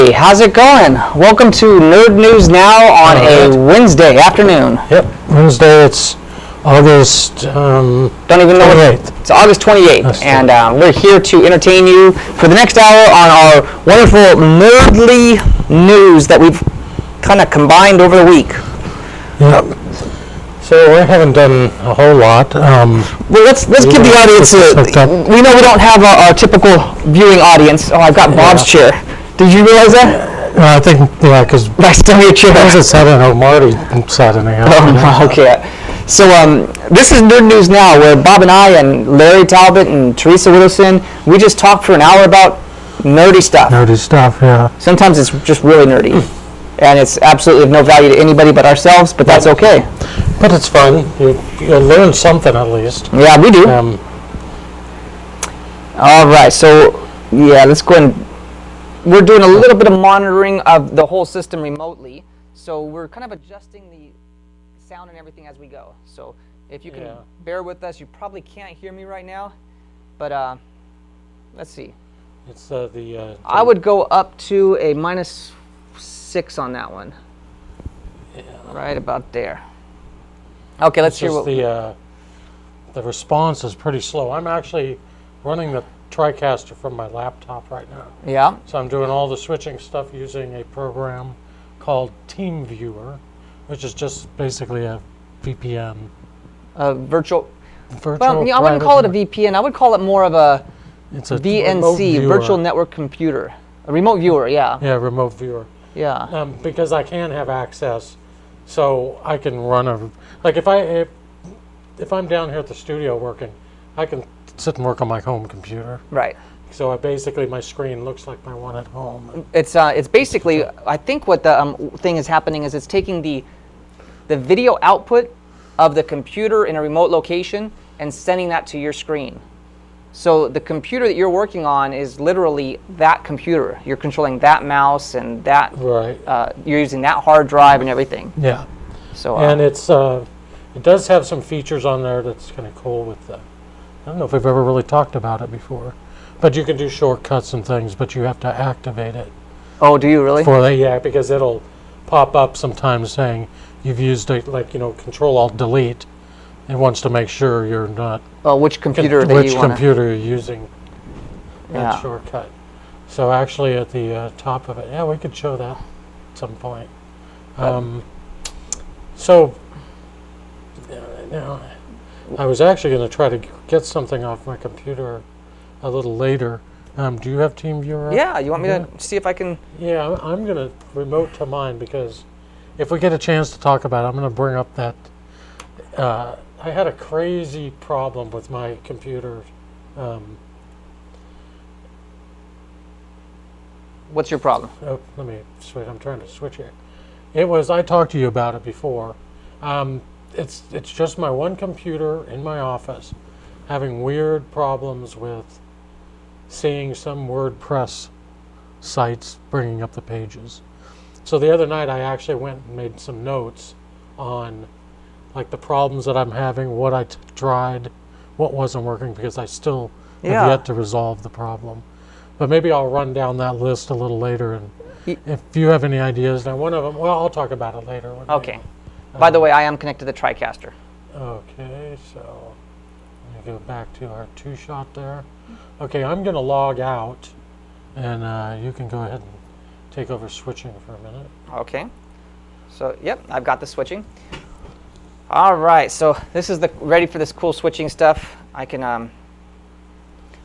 Hey, how's it going? Welcome to Nerd News Now on a Wednesday afternoon. Yep, Wednesday. It's August. Don't even know 28th. It's August 28th, and we're here to entertain you for the next hour on our wonderful nerdly news that we've kind of combined over the week. Yep. So we haven't done a whole lot. Well, let's give the audience we know we don't have our typical viewing audience. Oh, I've got Bob's chair. Did you realize that? I think, because next to your chair. I said I know Marty sat in there. Oh, okay. So this is Nerd News Now, where Bob and I and Larry Talbot and Teresa Whittleson, we just talk for an hour about nerdy stuff. Nerdy stuff, yeah. Sometimes it's just really nerdy, and it's absolutely of no value to anybody but ourselves, but that's okay. But it's fun. You learn something at least. Yeah, we do. All right, so yeah, let's go ahead and we're doing a little bit of monitoring of the whole system remotely, so we're kind of adjusting the sound and everything as we go. So if you can bear with us, you probably can't hear me right now, but let's see. It's I would go up to a -6 on that one. Yeah. Right about there. Okay, let's hear what the response is pretty slow. I'm actually running the TriCaster from my laptop right now. Yeah. So I'm doing all the switching stuff using a program called TeamViewer, which is just basically a VPN. Virtual. Well, I wouldn't call it a VPN. I would call it more of a VNC, Virtual Network Computer. A remote viewer, yeah. Yeah, remote viewer. Yeah. Because I can have access, so I can run like if I'm down here at the studio working, I can sit and work on my home computer. Right. So basically my screen looks like my one at home. It's basically, I think what the thing is happening is it's taking the video output of the computer in a remote location and sending that to your screen. So the computer that you're working on is literally that computer. You're controlling that mouse and that. Right. You're using that hard drive and everything. Yeah. So. And it does have some features on there that's kind of cool with I don't know if we've ever really talked about it before, but you can do shortcuts and things, but you have to activate it. Oh, do you really? Yeah, because it'll pop up sometimes saying you've used it, like, Control-Alt-Delete. It wants to make sure you're not. Well, which computer computer you're using that shortcut. So actually, at the top of it, we could show that at some point. I was actually going to try to get something off my computer a little later. Do you have TeamViewer? Yeah, you want me to see if I can? Yeah, I'm going to remote to mine because if we get a chance to talk about it, I'm going to bring up that I had a crazy problem with my computer. What's your problem? Oh, let me switch. I'm trying to switch here. I talked to you about it before. It's just my one computer in my office having weird problems with seeing some WordPress sites bringing up the pages. So the other night I actually went and made some notes on like the problems that I'm having, what I tried, what wasn't working, because I still have yet to resolve the problem. But maybe I'll run down that list a little later, and if you have any ideas. Now one of them, well, I'll talk about it later. Okay. By the way, I am connected to the TriCaster. Okay, so let me go back to our two-shot there. Okay, I'm going to log out, and you can go ahead and take over switching for a minute. Okay. So, yep, I've got the switching. All right, so this is ready for this cool switching stuff. I can,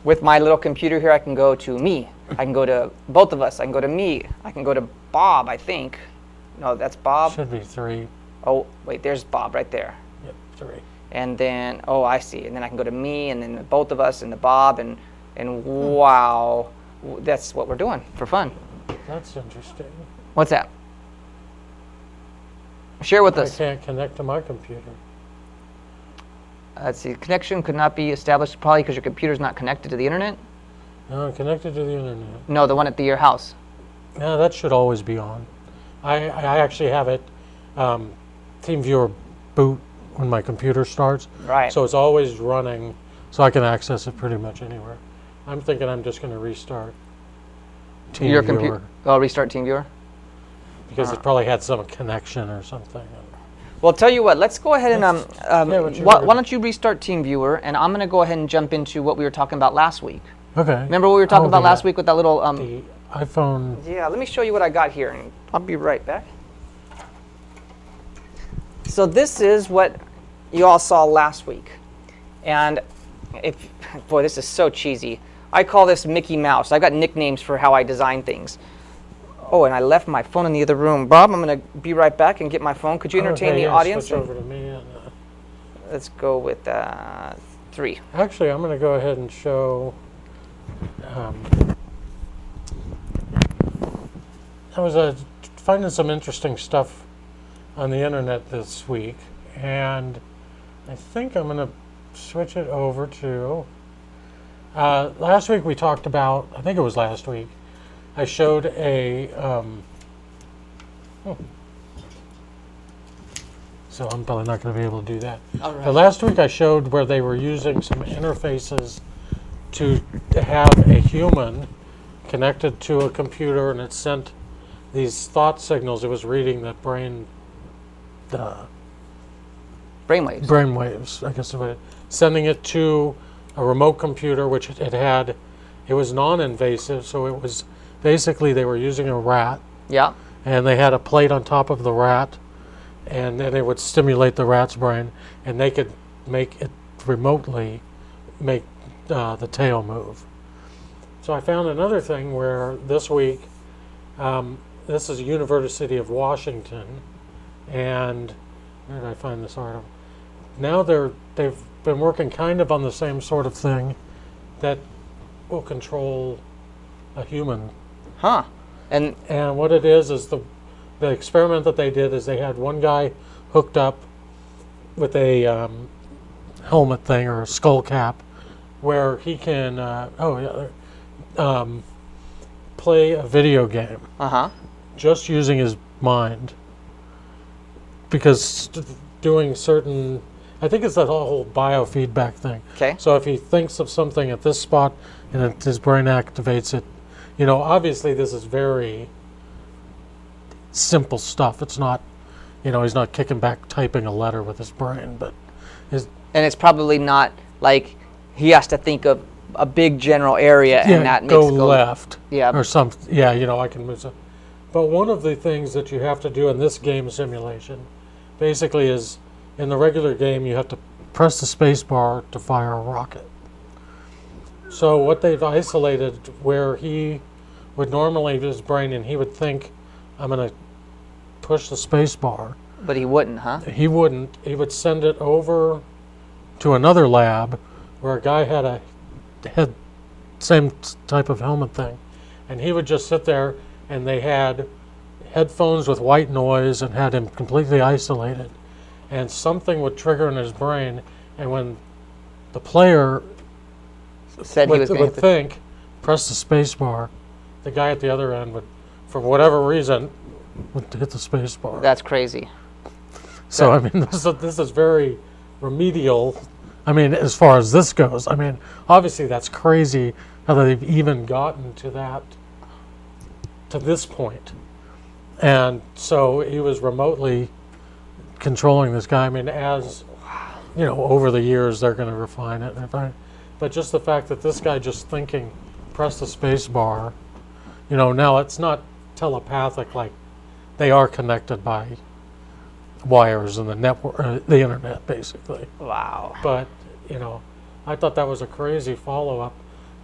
with my little computer here, I can go to me. I can go to both of us. I can go to me. I can go to Bob, I think. No, that's Bob. Should be 3. Oh, wait, there's Bob right there. Yep, 3. And then, oh, I see. And then I can go to me, and then both of us, and the Bob, and wow, that's what we're doing for fun. That's interesting. What's that? Share with us. I can't connect to my computer. Let's see. Connection could not be established probably because your computer's not connected to the internet. No, connected to the internet. No, the one at your house. Yeah, that should always be on. I actually have it. TeamViewer boot when my computer starts. Right. So it's always running, so I can access it pretty much anywhere. I'm thinking I'm just going to restart. Team Viewer. Oh, restart TeamViewer. Because it probably had some connection or something. Well, tell you what, let's go ahead and why don't you restart TeamViewer, and I'm going to go ahead and jump into what we were talking about last week. Okay. Remember what we were talking about last week with that little the iPhone. Yeah, let me show you what I got here, and I'll be right back. So this is what you all saw last week, and boy, this is so cheesy. I call this Mickey Mouse. I've got nicknames for how I design things. Oh, and I left my phone in the other room. Bob, I'm going to be right back and get my phone. Could you entertain the audience? Switch over to me. And, let's go with 3. actually, I'm going to go ahead and show. I was finding some interesting stuff on the internet this week, and I think I'm going to switch it over to. Last week we talked about. I think it was last week. I showed a, so I'm probably not going to be able to do that. All right. But last week I showed where they were using some interfaces to have a human connected to a computer, and it sent these thought signals. It was reading the Brainwaves. brainwaves, I guess, sending it to a remote computer, which it had. It was non-invasive, so it was. Basically, they were using a rat, Yeah. and they had a plate on top of the rat, and then it would stimulate the rat's brain, and they could make it remotely make the tail move. So I found another thing where this week, this is University of Washington, and where did I find this article? Now they've been working kind of on the same sort of thing that will control a human. Huh. And what it is the experiment that they did is they had one guy hooked up with a helmet thing or a skull cap where he can play a video game just using his mind, because doing certain, I think it's that whole biofeedback thing. Okay. So if he thinks of something at this spot and his brain activates it, obviously this is very simple stuff. It's not, he's not kicking back typing a letter with his brain, but and it's probably not like he has to think of a big general area and that makes go left. Yeah. Or something. Yeah, I can move some. But one of the things that you have to do in this game simulation basically is, in the regular game, you have to press the space bar to fire a rocket. So what they've isolated, where he would normally his brain, and he would think, I'm going to push the space bar. But he wouldn't, huh? He wouldn't. He would send it over to another lab where a guy had same type of helmet thing, and he would just sit there, and they had headphones with white noise and had him completely isolated, and something would trigger in his brain, and when the player said he was going would think, press the space bar, the guy at the other end would, for whatever reason, would hit the space bar. That's crazy. So I mean, this is very remedial. I mean, as far as this goes, I mean, obviously that's crazy how they've even gotten to this point. And so he was remotely controlling this guy. I mean, as over the years they're going to refine it. But just the fact that this guy just thinking, press the space bar, now it's not telepathic, like they are connected by wires and the network, the internet, basically. Wow. But I thought that was a crazy follow-up.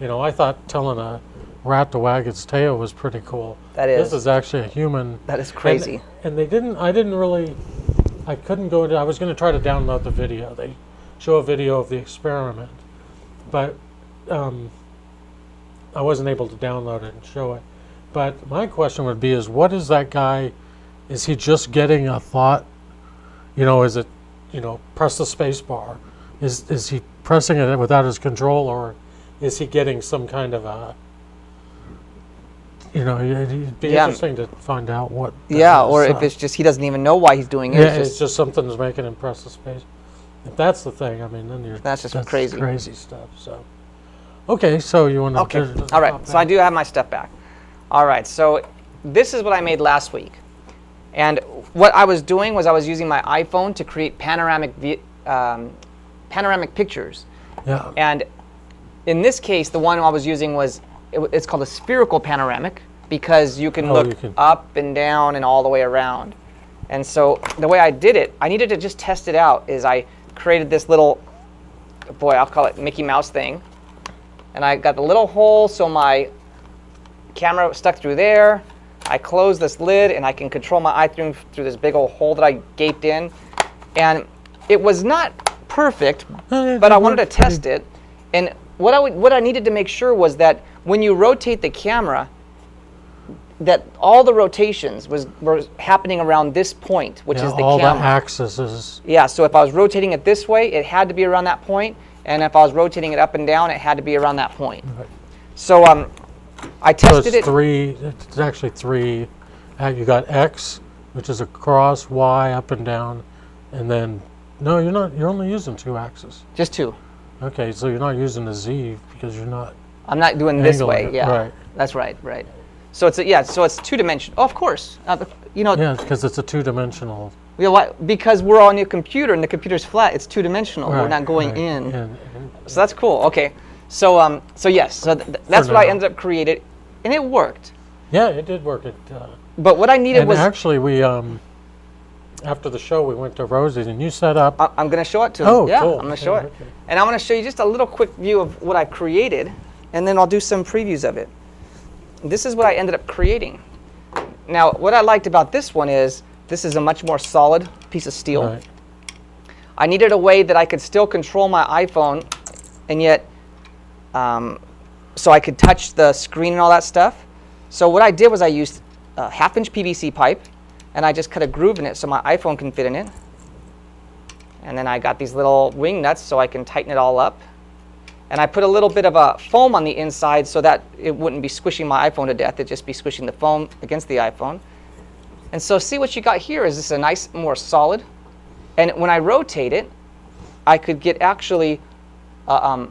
I thought telling a rat to wag its tail was pretty cool. That is. This is actually a human. That is crazy. And I couldn't go into, I was going to try to download the video. They show a video of the experiment, but I wasn't able to download it and show it. But my question would be is, what is that guy, is he just getting a thought? Is it, press the space bar? Is he pressing it without his control, or is he getting some kind of a, it'd be interesting to find out what. Yeah, or if it's just he doesn't even know why he's doing it. Yeah, it's just something that's making him press the space. If that's the thing, I mean, then that's crazy. Crazy stuff. So, okay, so you want to? Okay, all right. So I do have my stuff back. All right, so this is what I made last week. And what I was doing was I was using my iPhone to create panoramic pictures. Yeah. And in this case, the one I was using was, it's called a spherical panoramic because you can look up and down and all the way around. And so the way I did it, I needed to just test it out, is I created this little, boy, I'll call it Mickey Mouse thing. And I got the little hole so my camera stuck through there. I close this lid and I can control my eye through this big old hole that I gaped in. And it was not perfect, but I wanted to test it. And what I needed to make sure was that when you rotate the camera, that all the rotations were happening around this point, which is the all camera. the axes. Yeah, so if I was rotating it this way, it had to be around that point, and if I was rotating it up and down, it had to be around that point. Right. So I tested it. It's actually three. You got X, which is across, Y up and down, and then no, you're not. You're only using two axes. Just two. Okay, so you're not using a Z because you're not. I'm not doing this way. It. Yeah, right. That's right. Right. So it's so it's two-dimensional. Oh, of course. You know. Yeah, because it's a two-dimensional. You know, because we're on your computer and the computer's flat, it's two-dimensional. Right, we're not going right. in. So that's cool. Okay. So yes. So that's what I ended up created, and it worked. Yeah, it did work. But what I needed was actually we after the show we went to Rosie's and you set up. I'm going to show it to them. Oh, yeah, cool. I'm going to show it, and I'm going to show you just a little quick view of what I created, and then I'll do some previews of it. This is what I ended up creating. Now, what I liked about this one is this is a much more solid piece of steel. Right. I needed a way that I could still control my iPhone, and yet, so I could touch the screen and all that stuff. So what I did was I used a 1/2-inch PVC pipe, and I just cut a groove in it so my iPhone can fit in it. And then I got these little wing nuts so I can tighten it all up. And I put a little bit of a foam on the inside so that it wouldn't be squishing my iPhone to death. It'd just be squishing the foam against the iPhone. And so see what you got here is this a nice, more solid. And when I rotate it, I could get actually, the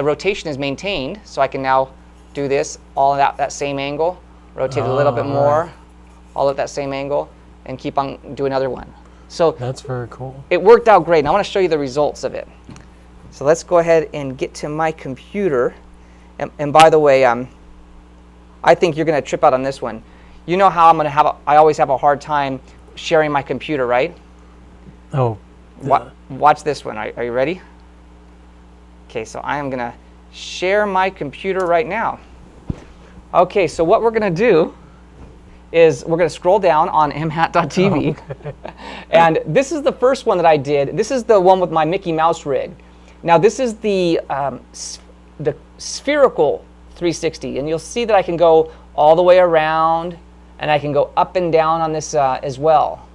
rotation is maintained. So I can now do this all at that same angle, rotate it a little bit more, all at that same angle, and keep on doing another one. So that's very cool. It worked out great. And I want to show you the results of it. So let's go ahead and get to my computer. And by the way, I think you're going to trip out on this one. You know how I always have a hard time sharing my computer, right? Oh. Watch this one. Are you ready? Okay, so I am going to share my computer right now. Okay, so what we're going to do is we're going to scroll down on MHAT.tv. Okay. And this is the first one that I did. This is the one with my Mickey Mouse rig. Now this is the spherical 360, and you'll see that I can go all the way around, and I can go up and down on this as well.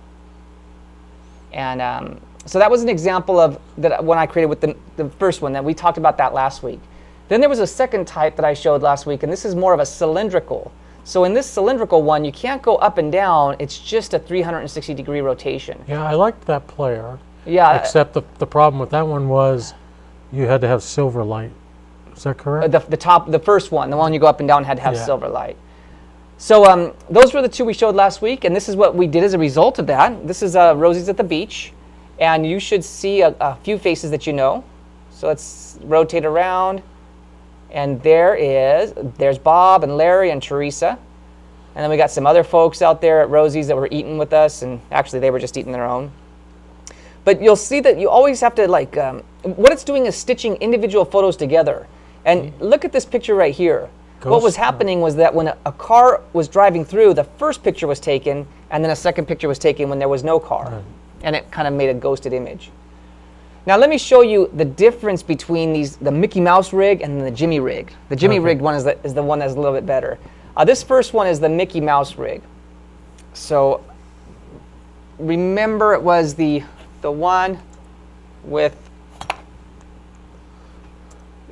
And so that was an example of that one I created with the first one that we talked about that last week. Then there was a second type that I showed last week, and this is more of a cylindrical. So in this cylindrical one, you can't go up and down. It's just a 360-degree rotation. Yeah, I liked that player. Yeah. Except the problem with that one was you had to have silver light. Is that correct? The first one, the one you go up and down, had to have silver light. So those were the two we showed last week, and this is what we did as a result of that. This is Rosie's at the beach, and you should see a few faces that you know. So let's rotate around, and there's Bob and Larry and Teresa, and then we got some other folks out there at Rosie's that were eating with us, and actually they were just eating their own. But you'll see that you always have to what it's doing is stitching individual photos together. And look at this picture right here. What was happening was that when a car was driving through, the first picture was taken, and then a second picture was taken when there was no car. Right. And it kind of made a ghosted image. Now let me show you the difference between the Mickey Mouse rig and the Jimmy rig. The Jimmy rig one is the one that's a little bit better. This first one is the Mickey Mouse rig. So remember, it was the one with,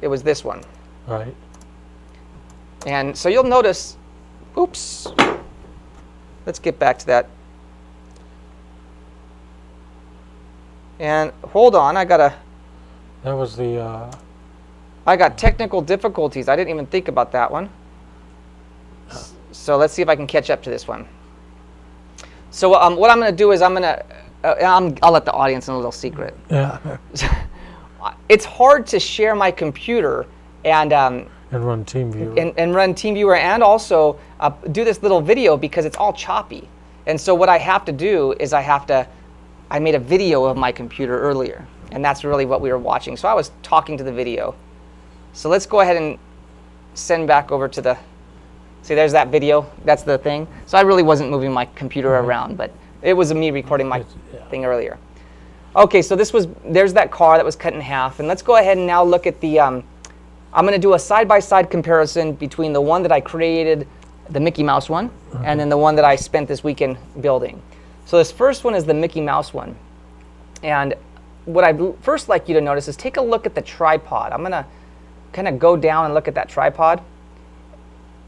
it was this one. Right. And so you'll notice, oops, let's get back to that. And hold on, I got technical difficulties. I didn't even think about that one. So let's see if I can catch up to this one. So what I'm going to do is I'll let the audience in a little secret. Yeah. It's hard to share my computer and run TeamViewer. And run TeamViewer and also do this little video because it's all choppy. And so what I have to do is I made a video of my computer earlier, and that's really what we were watching. So I was talking to the video. So let's go ahead and send back over to the, see there's that video, that's the thing. So I really wasn't moving my computer around, but it was me recording my thing earlier. Okay, so there's that car that was cut in half, and let's go ahead and now look at the, I'm going to do a side-by-side comparison between the one that I created, the Mickey Mouse one, and then the one that I spent this weekend building. So this first one is the Mickey Mouse one. And what I'd first like you to notice is take a look at the tripod. I'm going to kind of go down and look at that tripod.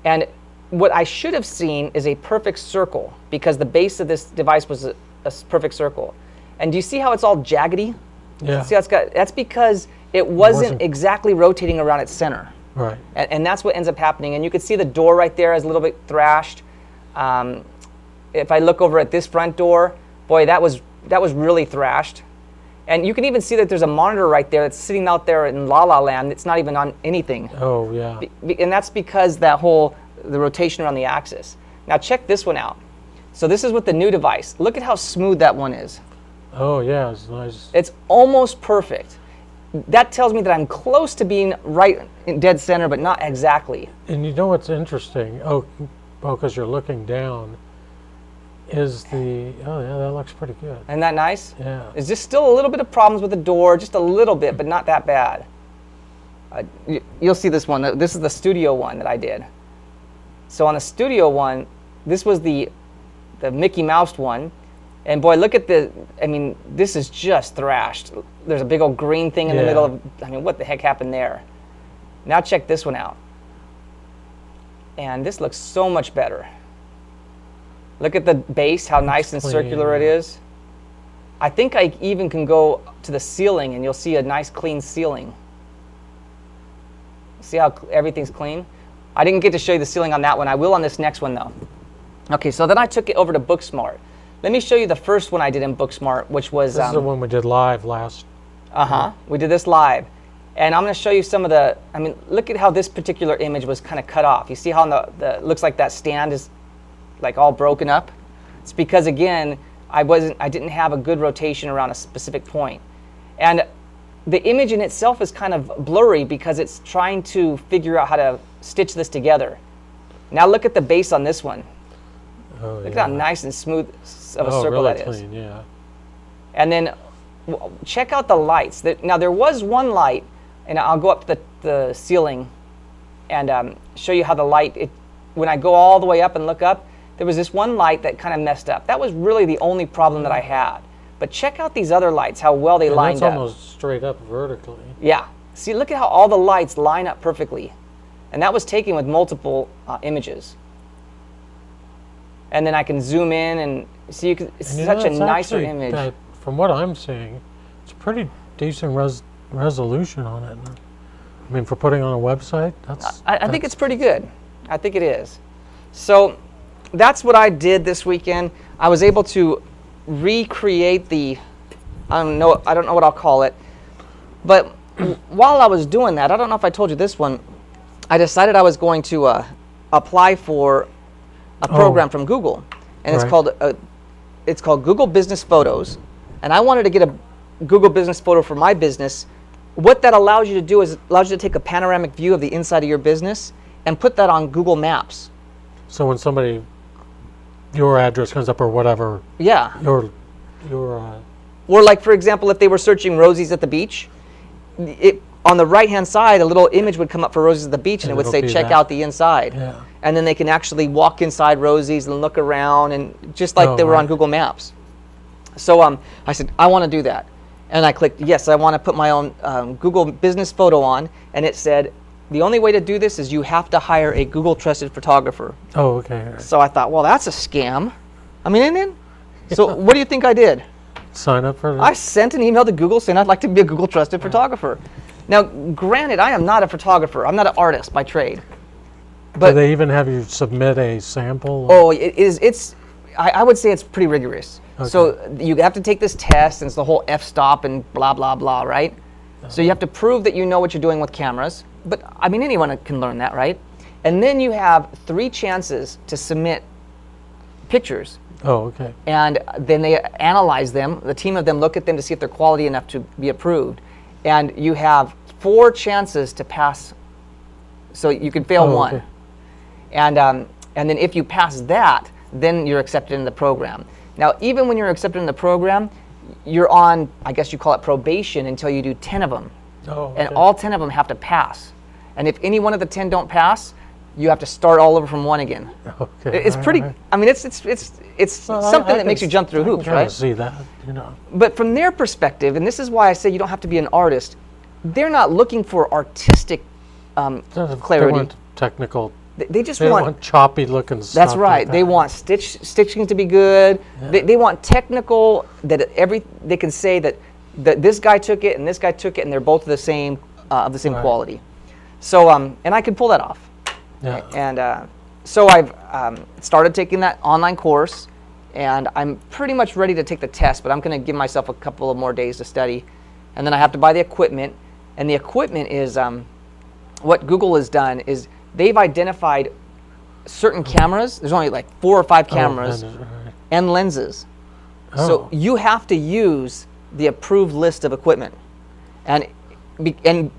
And what I should have seen is a perfect circle because the base of this device was a perfect circle. And do you see how it's all jaggedy? Yeah. See how that's because it wasn't exactly rotating around its center. Right. And that's what ends up happening. And you can see the door right there is a little bit thrashed. If I look over at this front door, boy, that was really thrashed. And you can even see that there's a monitor right there that's sitting out there in La La Land. It's not even on anything. Oh, yeah. And that's because the rotation around the axis. Now check this one out. So this is with the new device. Look at how smooth that one is. Oh, yeah, it's nice. It's almost perfect. That tells me that I'm close to being right in dead center, but not exactly. And you know what's interesting? Oh, because you're looking down, is oh yeah, that looks pretty good. Isn't that nice? Yeah. There's just still a little bit of problems with the door, just a little bit, but not that bad. You'll see this one. This is the studio one that I did. So on the studio one, this was the Mickey Mouse one. And boy, look at this is just thrashed. There's a big old green thing in the middle of, what the heck happened there? Now check this one out. And this looks so much better. Look at the base, how nice and circular it is. I think I even can go to the ceiling and you'll see a nice clean ceiling. See how everything's clean? I didn't get to show you the ceiling on that one. I will on this next one though. Okay, so then I took it over to Booksmart. Let me show you the first one I did in Booksmart, which was... This is the one we did live last. We did this live. And I'm going to show you some of the... look at how this particular image was kind of cut off. You see how looks like that stand is like all broken up? It's because, again, I didn't have a good rotation around a specific point. And the image in itself is kind of blurry because it's trying to figure out how to stitch this together. Now look at the base on this one. Oh, look at how nice and smooth of a circle really that is. Clean, yeah. And then check out the lights. Now there was one light, and I'll go up to the ceiling and show you how the light, when I go all the way up and look up, there was this one light that kind of messed up. That was really the only problem that I had. But check out these other lights, how well they lined up. That's almost straight up vertically. Yeah. See, look at how all the lights line up perfectly. And that was taken with multiple images. And then I can zoom in and see, it's such a nicer image. From what I'm seeing, it's a pretty decent resolution on it. For putting on a website, I think it's pretty good. I think it is. So that's what I did this weekend. I was able to recreate I don't know what I'll call it. But while I was doing that, I don't know if I told you this one, I decided I was going to apply for a program from Google, and it's called Google Business Photos, and I wanted to get a Google Business Photo for my business. What that allows you to do is allows you to take a panoramic view of the inside of your business and put that on Google Maps. So when your address comes up or whatever, your or like for example, if they were searching Rosie's at the beach, on the right-hand side, a little image would come up for Rosie's at the beach, and it would say, check out the inside. Yeah. And then they can actually walk inside Rosie's and look around, and just like they were on Google Maps. So I said, I want to do that. And I clicked, yes, I want to put my own Google Business Photo on, and it said, the only way to do this is you have to hire a Google trusted photographer. Oh, okay. Right. So I thought, well, that's a scam. So what do you think I did? Sign up for that? I sent an email to Google saying I'd like to be a Google trusted photographer. Now, granted, I am not a photographer. I'm not an artist by trade. But do they even have you submit a sample? oh, it is. I would say it's pretty rigorous. Okay. So you have to take this test, and it's the whole f-stop and blah blah blah, right? So you have to prove that you know what you're doing with cameras. But I mean, anyone can learn that, right? And then you have 3 chances to submit pictures. Oh, okay. And then they analyze them. The team of them look at them to see if they're quality enough to be approved. And you have 4 chances to pass. So you can fail Oh, one. okay. And then if you pass that, then you're accepted in the program. Now, even when you're accepted in the program, you're on, I guess you call it probation until you do 10 of them. Oh, okay. And all 10 of them have to pass. And if any one of the 10 don't pass, you have to start all over from 1 again. Okay. It's pretty. All right. I mean, it's Well, something I that makes can you jump through I can hoops, kinda right? see that, you know. But from their perspective, and this is why I say you don't have to be an artist, they're not looking for artistic They clarity. want technical. They just They don't want. want choppy looking stuff. That's right. Like They that. want stitching to be good. Yeah. They want technical that they can say that this guy took it and this guy took it and they're both the same of the same Right. quality. So and I can pull that off. Yeah. And so I've started taking that online course, and I'm pretty much ready to take the test, but I'm going to give myself a couple of more days to study. And then I have to buy the equipment, and the equipment is what Google has done is they've identified certain cameras. There's only like 4 or 5 cameras Oh, right. and lenses. Oh. So you have to use the approved list of equipment, and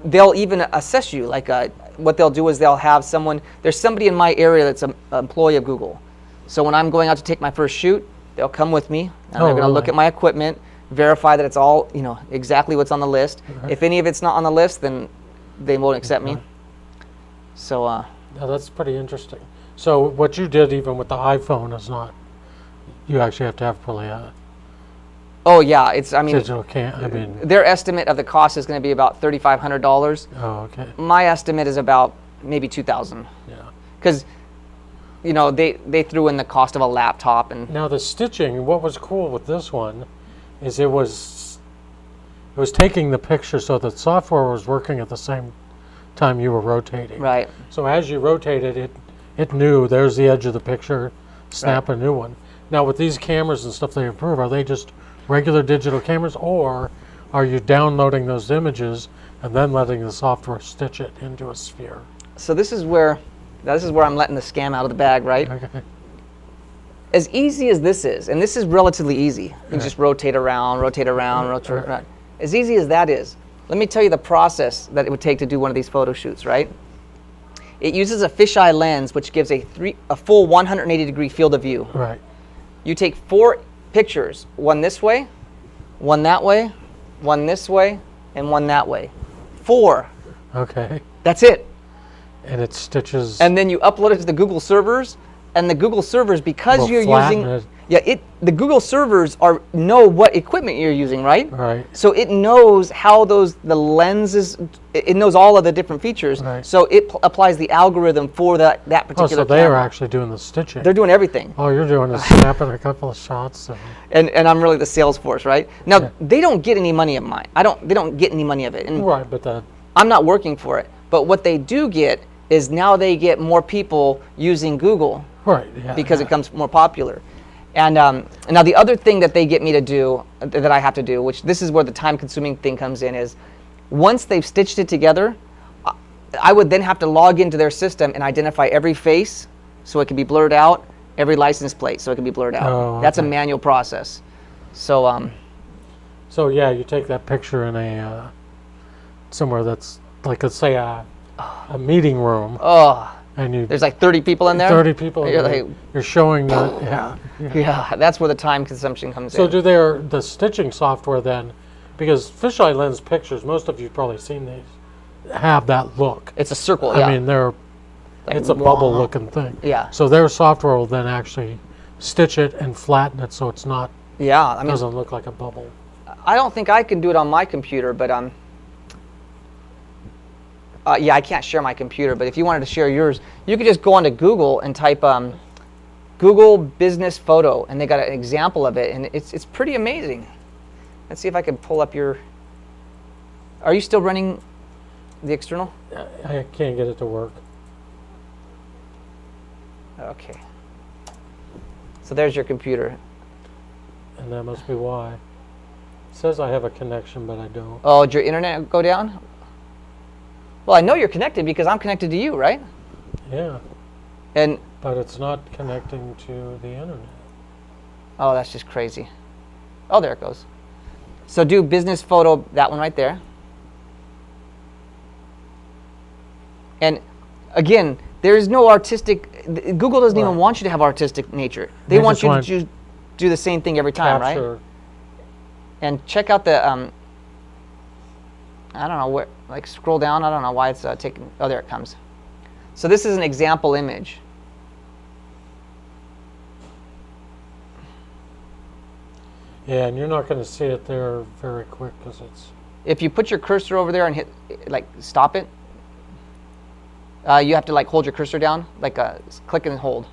they'll even assess you. Like what they'll do is they'll have someone. There's somebody in my area that's an employee of Google. So when I'm going out to take my first shoot, they'll come with me, and Oh, they're going to look really? at my equipment, verify that it's all exactly what's on the list. Right. If any of it's not on the list, then they won't accept me. Okay. So Now, that's pretty interesting. So what you did even with the iPhone is not. You actually have to have probably a oh yeah, I mean digital I mean. their estimate of the cost is going to be about $3,500. Oh, okay. My estimate is about maybe $2,000. Yeah. Because they threw in the cost of a laptop and Now the stitching. What was cool with this one is it was taking the picture so that software was working at the same time you were rotating. right. So as you rotated it knew there's the edge of the picture, snap a new one. Now with these cameras and stuff they approve, are they just regular digital cameras, or are you downloading those images and then letting the software stitch it into a sphere? So this is where I'm letting the scam out of the bag, right? Okay. As easy as this is, and this is relatively easy. You can just rotate around, rotate around, rotate Right. around. As easy as that is, let me tell you the process that it would take to do one of these photo shoots, right? It uses a fisheye lens, which gives a full 180-degree field of view. Right. You take 4 pictures, one this way, one that way, one this way, and one that way. 4. Okay. That's it. And it stitches. And then you upload it to the Google servers, and the Google servers, because Will you're flatten using, it. the Google servers know what equipment you're using, right? Right. So it knows how the lenses, it knows all of the different features. Right. So it applies the algorithm for that Oh, particular so they are camera. actually doing the stitching. They're doing everything. All you're doing is snapping a couple of shots. And I'm really the sales force, right? Now, Yeah. they don't get any money of mine. They don't get any money of it. And Right, but I'm not working for it. But what they do get is now they get more people using Google right, yeah. because yeah. it becomes more popular. And now the other thing that they get me to do, that I have to do, which this is where the time-consuming thing comes in, is once they've stitched it together, I would then have to log into their system and identify every face so it can be blurred out, every license plate so it can be blurred out. Oh, That's a okay. manual process. So So yeah, you take that picture in a somewhere that's like, let's say a meeting room, and you there's like 30 people in there. 30 people. You're and like, you're showing that. Yeah. yeah, that's where the time consumption comes So in. do the stitching software then, because fisheye lens pictures, most of you've probably seen these, have that look. It's a circle, yeah. I mean, Like, it's a bubble-looking thing. Yeah. So their software will then actually stitch it and flatten it so it's not Yeah, I mean, doesn't look like a bubble. I don't think I can do it on my computer, but yeah, I can't share my computer. But if you wanted to share yours, you could just go onto Google and type Google Business Photo, and they got an example of it, and it's pretty amazing. Let's see if I can pull up your. Are you still running the external? I can't get it to work. Okay. So there's your computer. And that must be why. It says I have a connection, but I don't. Oh, did your internet go down? Well, I know you're connected because I'm connected to you, right? Yeah. And But it's not connecting to the internet. oh, that's just crazy. Oh, there it goes. So do business photo, that one right there. And again, there is no artistic, Google doesn't even Right. want you to have artistic nature. They want just you want to do the same thing every time, right? Capture. And check out the, I don't know, where, like scroll down, I don't know why it's taking, oh, there it comes. So this is an example image. Yeah, and you're not going to see it there very quick because it's... If you put your cursor over there and hit, like, stop it, you have to, like, hold your cursor down, like, click and hold.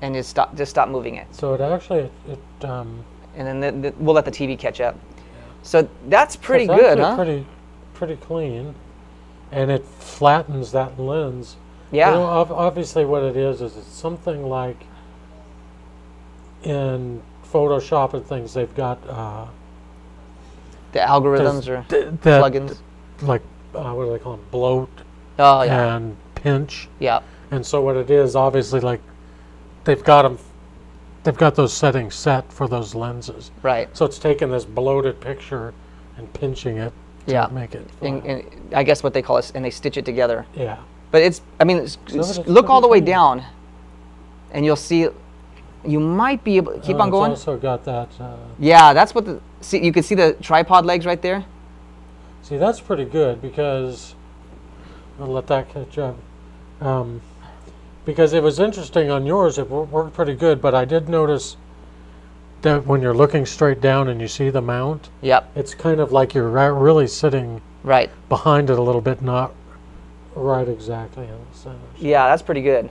And just stop moving it. So it actually, And then we'll let the TV catch up. So that's pretty it's good, actually huh? pretty clean. And it flattens that lens. Yeah. You know, obviously what it is it's something like in Photoshop and things, they've got... the algorithms or that, plugins. like, what do they call them? Bloat Oh, yeah. and pinch. Yeah. And so what it is, obviously, like, they've got those settings set for those lenses. Right. So it's taking this bloated picture and pinching it to make it flat. And I guess what they call it, and they stitch it together. Yeah. But it's, I mean, look all the way down, and you'll see, you might be able, keep on going. It's also got that... Yeah, that's what the, see, you can see the tripod legs right there? See, that's pretty good because... I'll let that catch up. Because it was interesting on yours, it worked pretty good, but I did notice that when you're looking straight down and you see the mount, Yep. it's kind of like you're really sitting Right. behind it a little bit, not right exactly in the center. Yeah, that's pretty good.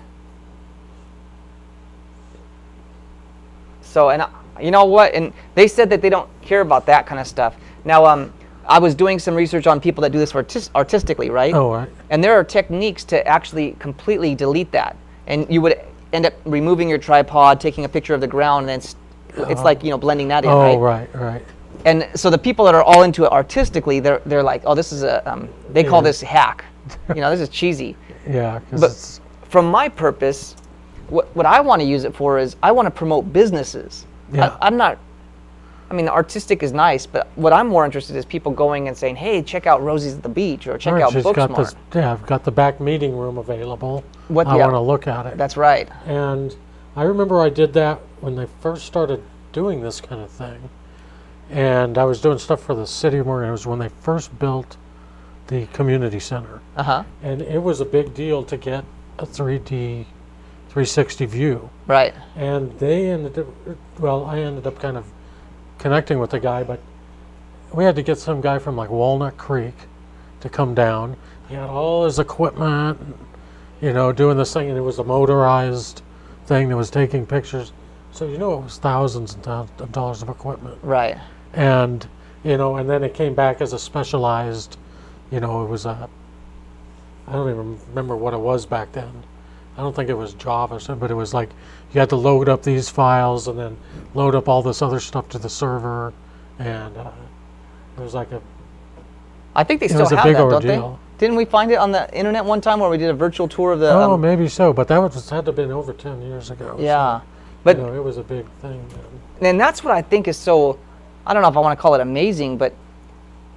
So, and you know what? And they said that they don't care about that kind of stuff. Now, I was doing some research on people that do this for artistically, right? Oh, right. And there are techniques to actually completely delete that. And you would end up removing your tripod, taking a picture of the ground, and then it's like, you know, blending that in, right? Oh, right. And so the people that are all into it artistically, they're like, oh, this is a, they call this hack. You know, this is cheesy. Yeah, because But it's... from my purpose, what I want to use it for is I want to promote businesses. Yeah. I'm not, I mean, artistic is nice, but what I'm more interested in is people going and saying, hey, check out Rosie's at the Beach, or check out She's got Booksmart. this, yeah, I've got the back meeting room available. I Yeah. want to look at it. That's right. And I remember I did that when they first started doing this kind of thing. And I was doing stuff for the city of Morgan. It was when they first built the community center. Uh-huh. And it was a big deal to get a 3D 360 view. Right. And they ended up, well, I ended up kind of connecting with the guy, but we had to get some guy from like Walnut Creek to come down. He had all his equipment, you know, doing this thing, and it was a motorized thing that was taking pictures. So, you know, it was thousands and thousands of dollars of equipment. Right. And, you know, and then it came back as a specialized, you know, it was a, I don't even remember what it was back then. I don't think it was Java or something, but it was like you had to load up these files and then load up all this other stuff to the server, and it was like a... I think they It still was a have big that, don't ordeal. they? Didn't we find it on the internet one time where we did a virtual tour of the... Oh, maybe so, but that was had to have been over 10 years ago. Yeah. So, But you know, it was a big thing then. and that's what I think is so, I don't know if I want to call it amazing, but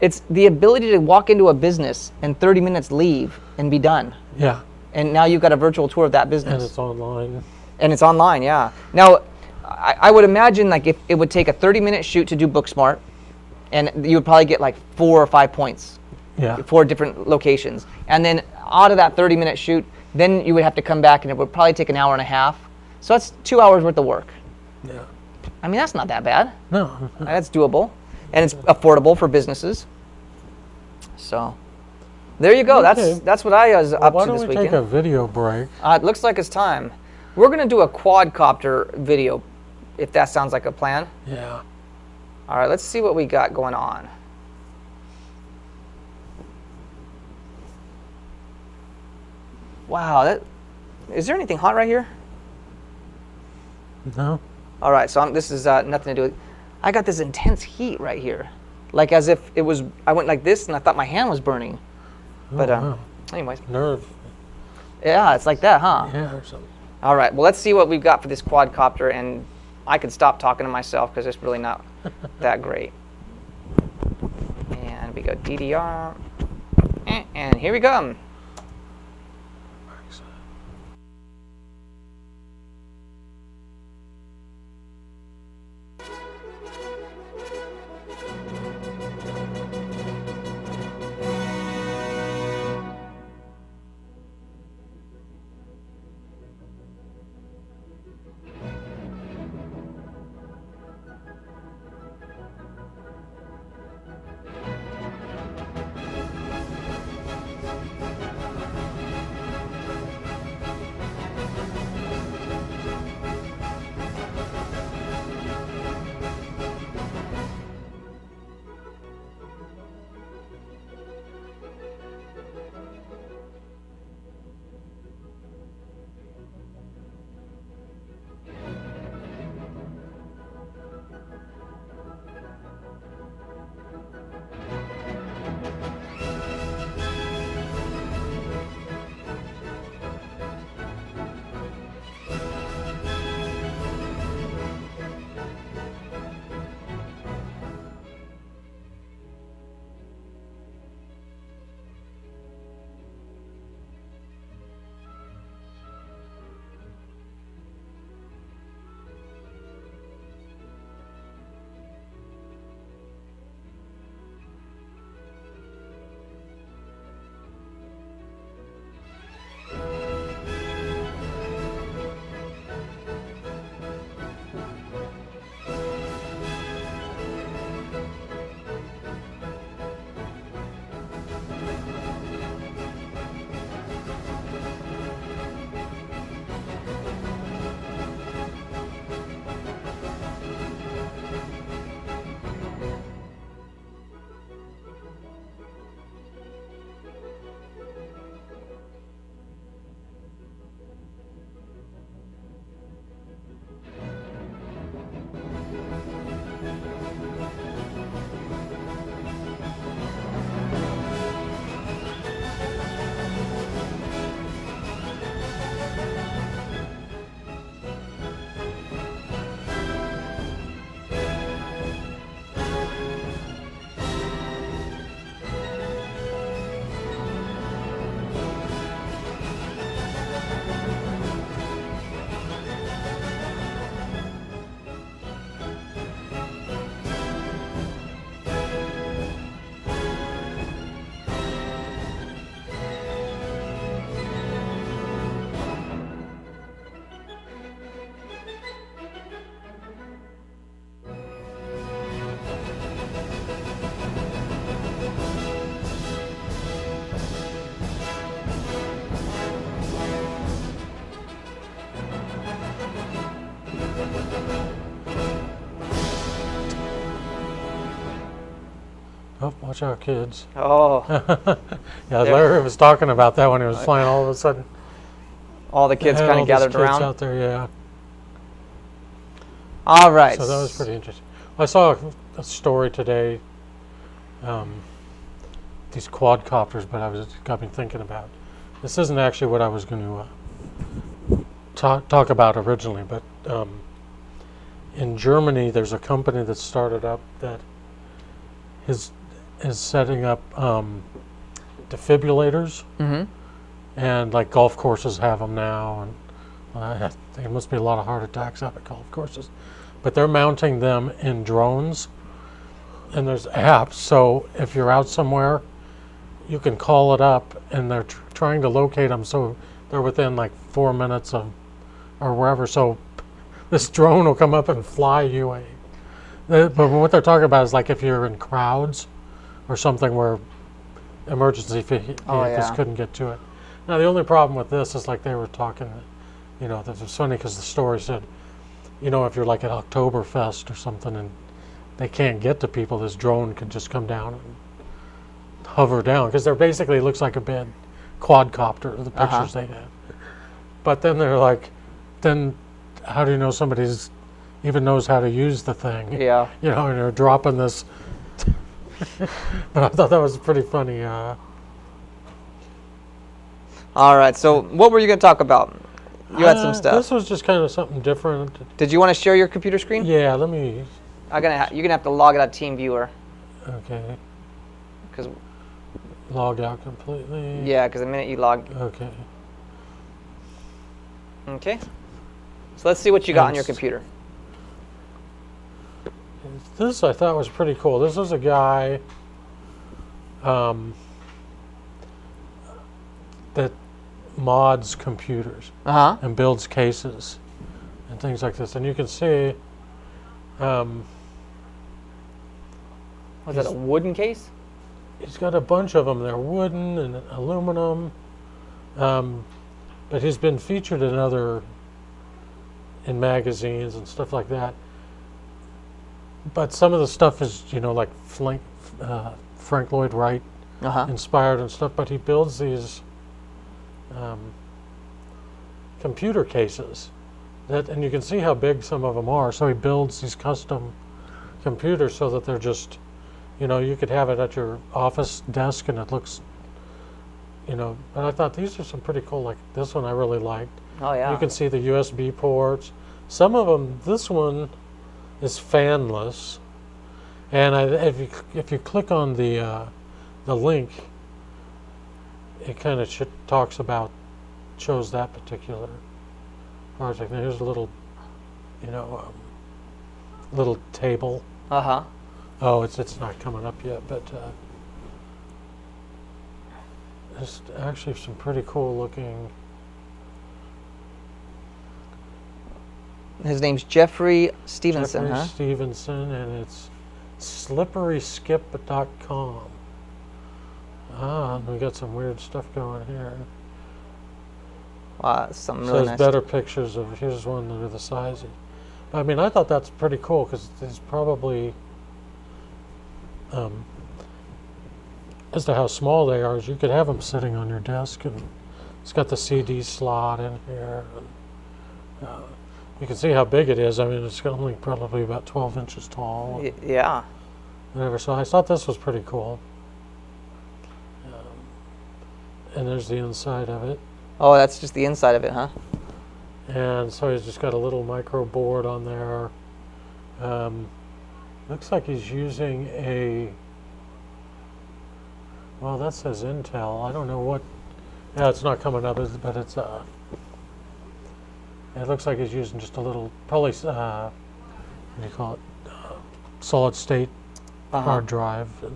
it's the ability to walk into a business and 30 minutes leave and be done. Yeah, And now you've got a virtual tour of that business. and it's online. And it's online, yeah. Now, I would imagine like if it would take a 30-minute shoot to do Booksmart, and you would probably get like 4 or 5 points, Yeah, 4 different locations. And then out of that 30-minute shoot, then you would have to come back, and it would probably take an hour and a half. So that's 2 hours worth of work. yeah. I mean, that's not that bad. No, That's doable, and it's affordable for businesses. So, there you go. Okay. That's what I was up why to this don't we weekend. take a video break? It looks like it's time. We're gonna do a quadcopter video, if that sounds like a plan. Yeah. All right, let's see what we got going on. Wow, Is there anything hot right here? No. All right, so this is nothing to do with. I got this intense heat right here, like as if it was. I went like this, and I thought my hand was burning. But wow. anyways, Nerve. yeah, it's like that, huh? Yeah, or something. All right, well, let's see what we've got for this quadcopter, and I can stop talking to myself because it's really not that great. And we go DDR, and here we go. Oh, watch out, kids. Oh, Yeah, Larry was talking about that when he was flying. All of a sudden, all the kids had kind all of these gathered kids around. out there. Yeah. All right. So that was pretty interesting. I saw a story today. These quadcopters, but got me thinking about. This isn't actually what I was going to talk about originally, but in Germany, there's a company that started up that is setting up defibrillators, and like golf courses have them now, and there must be a lot of heart attacks out at golf courses. But they're mounting them in drones, and there's apps. So if you're out somewhere, you can call it up, and they're trying to locate them so they're within like 4 minutes of or wherever. So this drone will come up and fly you a. But what they're talking about is like if you're in crowds or something where emergency vehicles couldn't get to it. Now the only problem with this is like they were talking, you know, this was funny because the story said, you know, if you're like at Oktoberfest or something and they can't get to people, this drone can just come down and hover down because they're basically looks like a big quadcopter, the pictures they have. But then they're like, then how do you know somebody's even knows how to use the thing? Yeah. You know, and they're dropping this. But I thought that was pretty funny. All right. So what were you going to talk about? You had some stuff. This was just kind of something different. Did you want to share your computer screen? Yeah, let me. You're gonna have to log it out TeamViewer. Okay. Because Log out completely. yeah, because the minute you log. Okay. Okay. So let's see what you got on your computer. This I thought was pretty cool. This was a guy that mods computers and builds cases and things like this. And you can see, Was that a wooden case? he's got a bunch of them. They're wooden and aluminum, but he's been featured in magazines and stuff like that. But some of the stuff is, you know, like Frank Lloyd Wright inspired and stuff. But he builds these computer cases and you can see how big some of them are. So he builds these custom computers so that they're just, you know, you could have it at your office desk and it looks, you know. But I thought these are some pretty cool. Like this one I really liked. Oh yeah. You can see the USB ports. Some of them, this one is fanless, and if you click on the link, it kind of shows that particular project. Now here's a little, you know, little table. Oh, it's not coming up yet, but there's actually some pretty cool looking. His name's Jeffrey Stevenson, Jeffrey Stevenson, and it's slipperyskip.com. We got some weird stuff going here. Wow, something So really there's nice. better pictures of, here's one that are the size. I mean, I thought that's pretty cool because there's probably, as to how small they are, is you could have them sitting on your desk, and it's got the CD slot in here. And, you can see how big it is. I mean, it's only probably about 12 inches tall. Yeah. Whatever. So I thought this was pretty cool. And there's the inside of it. Oh, that's just the inside of it, huh? And so he's just got a little micro board on there. Looks like he's using well, that says Intel. I don't know what. Yeah, it's not coming up, but it's it looks like he's using just a little, probably what do you call it? Solid state hard drive. And,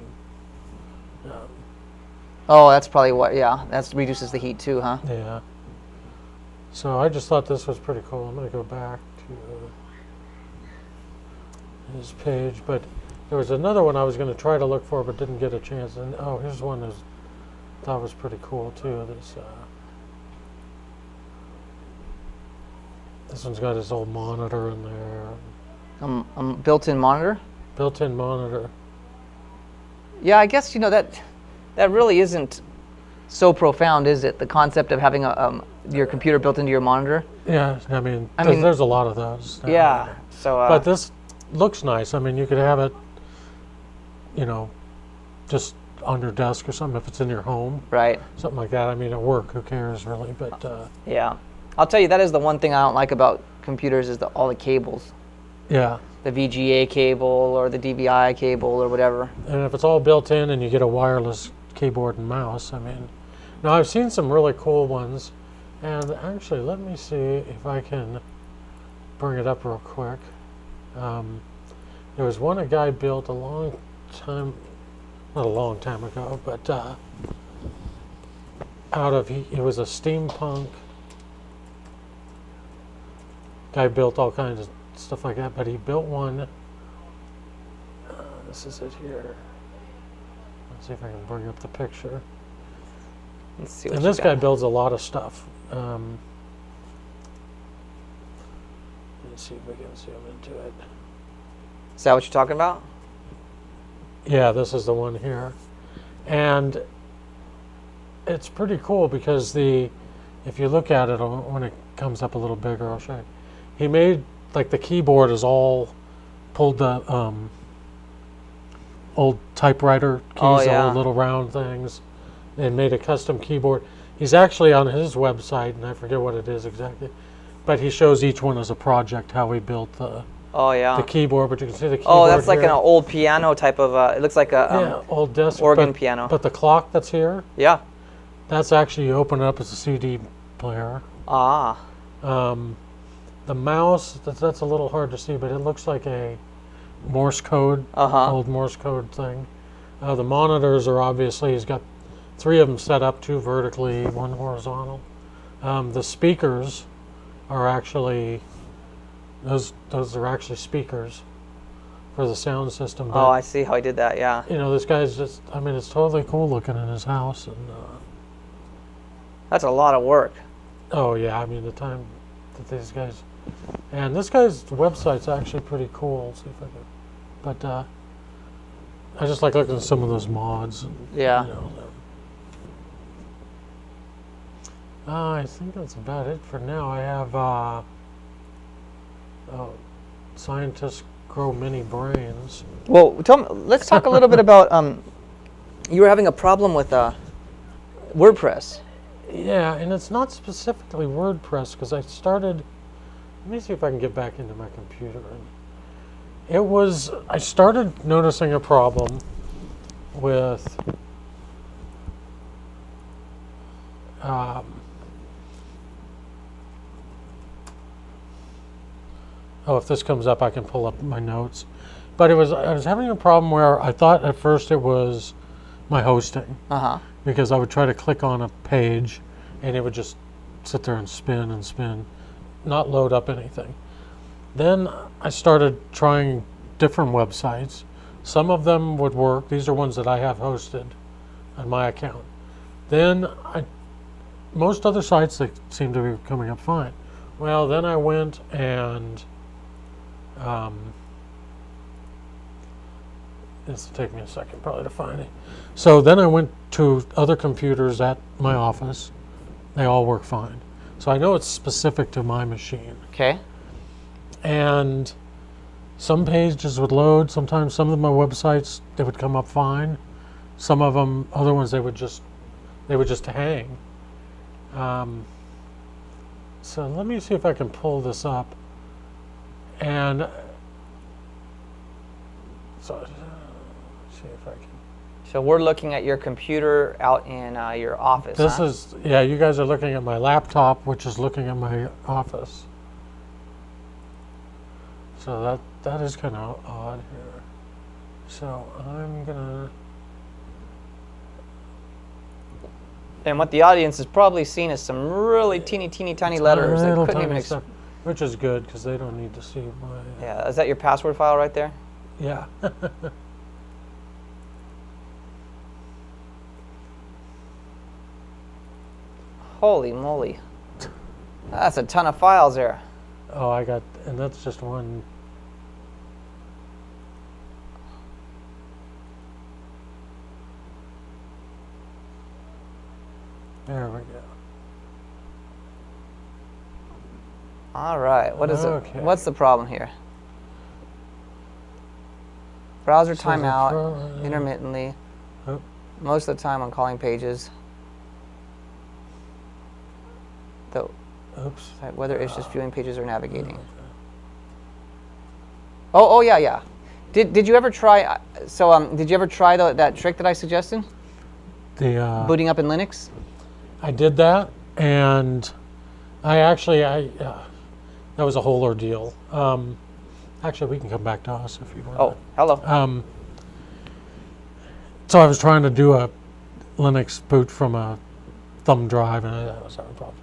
oh, that's probably what. Yeah, that reduces the heat too, huh? yeah. So I just thought this was pretty cool. I'm going to go back to his page, but there was another one I was going to try to look for, but didn't get a chance. And oh, here's one I thought was pretty cool too. This one's got his old monitor in there. Built-in monitor. Built-in monitor. Yeah, I guess that really isn't so profound, is it? The concept of having your computer built into your monitor. Yeah, I mean, there's a lot of those. Yeah. So. But this looks nice. I mean, you could have it, you know, just on your desk or something if it's in your home. Right. Something like that. I mean, at work, who cares really? But yeah, I'll tell you, that is the one thing I don't like about computers is all the cables. Yeah. The VGA cable or the DVI cable or whatever. And if it's all built in and you get a wireless keyboard and mouse, I mean, now I've seen some really cool ones, and actually, let me see if I can bring it up real quick. There was one a guy built a long time, not a long time ago, but it was a steampunk guy, built all kinds of stuff like that, but he built one. This is it here. Let's see if I can bring up the picture. Let's see what And this guy builds a lot of stuff. Let's see if we can zoom into it. Is that what you're talking about? Yeah, this is the one here. And it's pretty cool because you if you look at it when it comes up a little bigger, I'll show you. He made, like, the keyboard is all pulled the old typewriter keys, Oh, yeah. all little round things, and made a custom keyboard. He's actually on his website, and I forget what it is exactly, but he shows each one as a project, how he built the Oh, yeah. keyboard. But you can see the keyboard. Oh, that's like here. an old piano type of. It looks like a Yeah, old desk organ piano. But the clock that's here, Yeah. that's actually, you open it up as a CD player. Ah. The mouse, that's a little hard to see, but it looks like a Morse code, Uh-huh. old Morse code thing. The monitors are obviously, he's got 3 of them set up, 2 vertically, 1 horizontal. The speakers are actually, those are actually speakers for the sound system. Oh, I see how he did that. Yeah. You know, this guy's just, I mean, it's totally cool looking in his house. And That's a lot of work. oh yeah, I mean, the time that these guys, and this guy's website's actually pretty cool. Let's see if I can, but I just like looking at some of those mods. And, Yeah. you know, I think that's about it for now. I have scientists grow mini brains. Well, let's talk a little bit about. You were having a problem with WordPress. Yeah, and it's not specifically WordPress because I started. Let me see if I can get back into my computer. I started noticing a problem with oh, if this comes up, I can pull up my notes. But I was having a problem where I thought at first it was my hosting, because I would try to click on a page and it would just sit there and spin, not load up anything. Then I started trying different websites. Some of them would work. These are ones that I have hosted on my account. Then most other sites, they seem to be coming up fine. Well, then I went and this will take me a second probably to find it. So then I went to other computers at my office. They all work fine. So I know it's specific to my machine. Okay. And some pages would load. Sometimes some of my websites, they would come up fine. Some of them, other ones, they would just hang. So let me see if I can pull this up. And so let's see if I can. So we're looking at your computer out in your office. This is, yeah, you guys are looking at my laptop, which is looking at my office. So that is kind of odd here. So I'm gonna. And what the audience has probably seen is some really teeny tiny letters that Little couldn't tiny even. stuff, which is good because they don't need to see my. Yeah, is that your password file right there? Yeah. Holy moly. That's a ton of files there. Oh, and that's just one. There we go. All right, what is Okay. it? What's the problem here? Browser So timeout, intermittently, Oh. most of the time on calling pages. The Oops. whether it's just viewing pages or navigating. Oh yeah. Did you ever try? Did you ever try that trick that I suggested? The Booting up in Linux. I did that, and that was a whole ordeal. Actually, we can come back to us if you want. Oh, hello. So I was trying to do a Linux boot from a thumb drive, and I was having problems.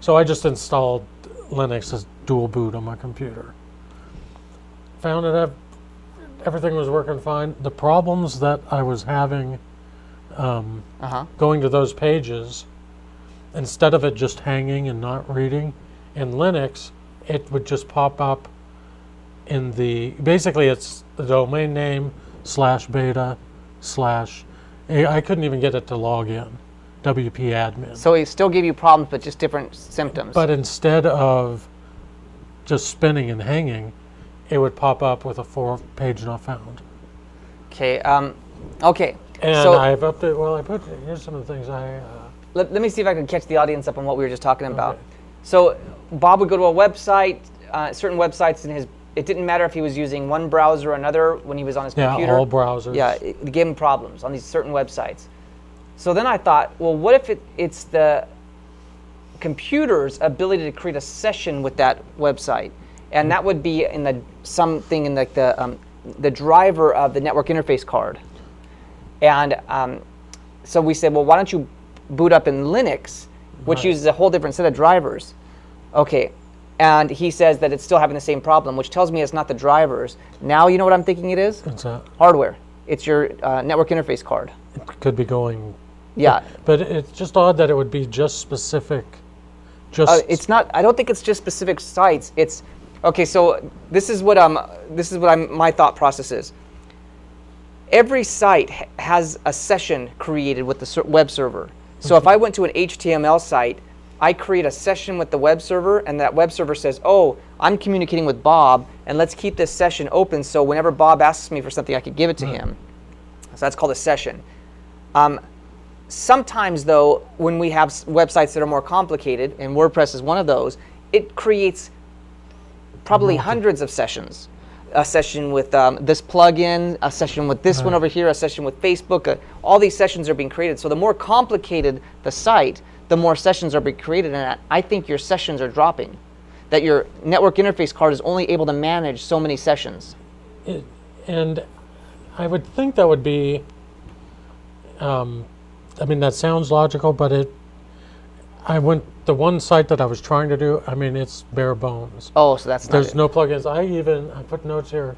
So I just installed Linux as dual boot on my computer. Found that everything was working fine. The problems that I was having going to those pages, instead of it just hanging and not reading, in Linux, it would just pop up in basically it's the domain name /beta/ I couldn't even get it to log in WP admin. So it still gave you problems, but just different symptoms. But instead of just spinning and hanging, it would pop up with a 4-page not found. Okay. Okay. And so I've updated. Well, here's some of the things I. let me see if I can catch the audience up on what we were just talking about. Okay. So Bob would go to a website, certain websites, and it didn't matter if he was using one browser or another when he was on his computer. Yeah, all browsers. Yeah, it gave him problems on these certain websites. So then I thought, well, what if it's the computer's ability to create a session with that website, and that would be in something in like the driver of the network interface card. And so we said, well, why don't you boot up in Linux, which Right. uses a whole different set of drivers? Okay, and he says that it's still having the same problem, which tells me it's not the drivers. Now you know what I'm thinking it is? What's that? Hardware. It's your network interface card. It could be going. Yeah. But it's just odd that it would be just specific. It's not. I don't think it's just specific sites. It's okay. So this is what my thought process is. Every site has a session created with the web server. So if I went to an HTML site, I create a session with the web server, and that web server says, "Oh, I'm communicating with Bob, and let's keep this session open so whenever Bob asks me for something, I could give it to him." So that's called a session. Sometimes, though, when we have websites that are more complicated, and WordPress is one of those, it creates probably hundreds of sessions. A session with this plugin, a session with this one over here, a session with Facebook. All these sessions are being created. So the more complicated the site, the more sessions are being created. And I think your sessions are dropping. That your network interface card is only able to manage so many sessions. And I would think that would be. I mean, that sounds logical, but the one site that I was trying to do, I mean, it's bare bones. Oh, so that's not There's it. no plugins. I put notes here.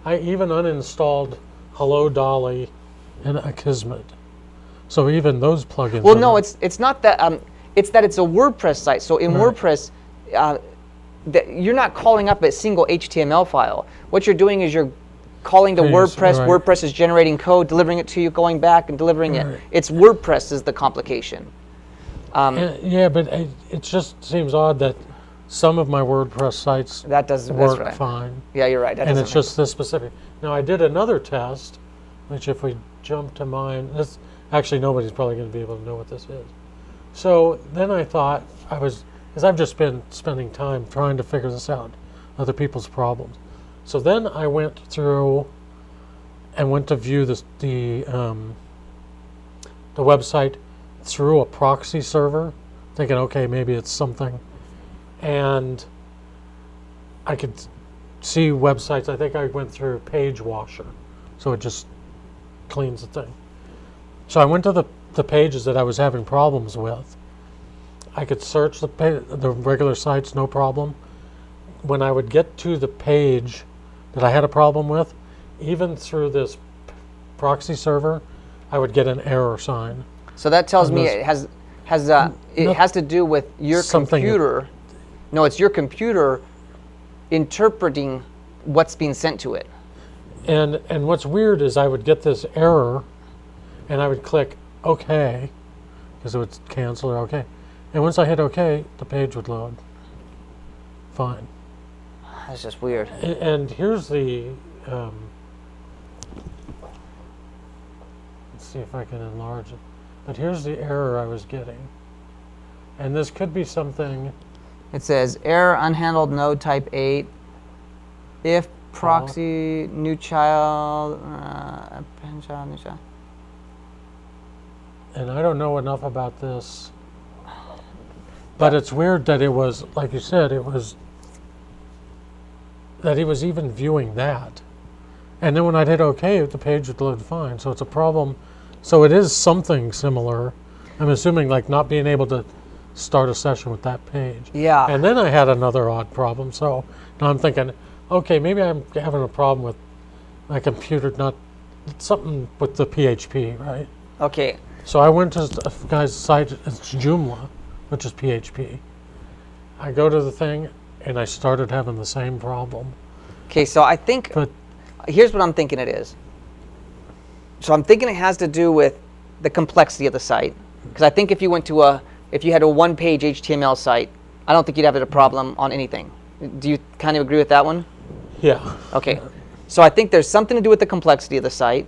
I even uninstalled Hello Dolly and Akismet. So even those plugins. Well, no, it's not that. It's that it's a WordPress site. So in WordPress, you're not calling up a single HTML file. What you're doing is you're calling to WordPress. Right. WordPress is generating code, delivering it to you, going back and delivering it. It's WordPress is the complication. Yeah, but it just seems odd that some of my WordPress sites work right. fine. Yeah, you're right. And it's just this specific. Now, I did another test, which if we jump to mine, actually nobody's probably going to be able to know what this is. So then I thought, because I've just been spending time trying to figure this out, other people's problems. So then I went through and went to view the website through a proxy server, thinking, okay, maybe it's something. And I could see websites. I think I went through Page Washer, so it just cleans the thing. So I went to the pages that I was having problems with. I could search the regular sites, no problem. When I would get to the page that I had a problem with, even through this proxy server, I would get an error sign. So that tells me it has to do with your computer. No, it's your computer interpreting what's being sent to it. And what's weird is I would get this error, and I would click OK, because it would cancel or OK. And once I hit OK, the page would load. Fine. That's just weird. And here's the. Let's see if I can enlarge it. But here's the error I was getting. And this could be something. It says error unhandled node type 8. If proxy new child, append child, new child. And I don't know enough about this. But it's weird that it was, like you said, that he was even viewing that. And then when I'd hit OK, the page would load fine. So it's a problem. So it is something similar. I'm assuming like not being able to start a session with that page. Yeah. And then I had another odd problem. So now I'm thinking, okay, maybe I'm having a problem with my computer, not something with the PHP, right? Okay. So I went to a guy's site, it's Joomla, which is PHP. I go to the thing, and I started having the same problem. Okay, so I think, here's what I'm thinking it is. So I'm thinking it has to do with the complexity of the site. Because I think if you had a one-page HTML site, I don't think you'd have a problem on anything. Do you kind of agree with that one? Yeah. Okay. So I think there's something to do with the complexity of the site,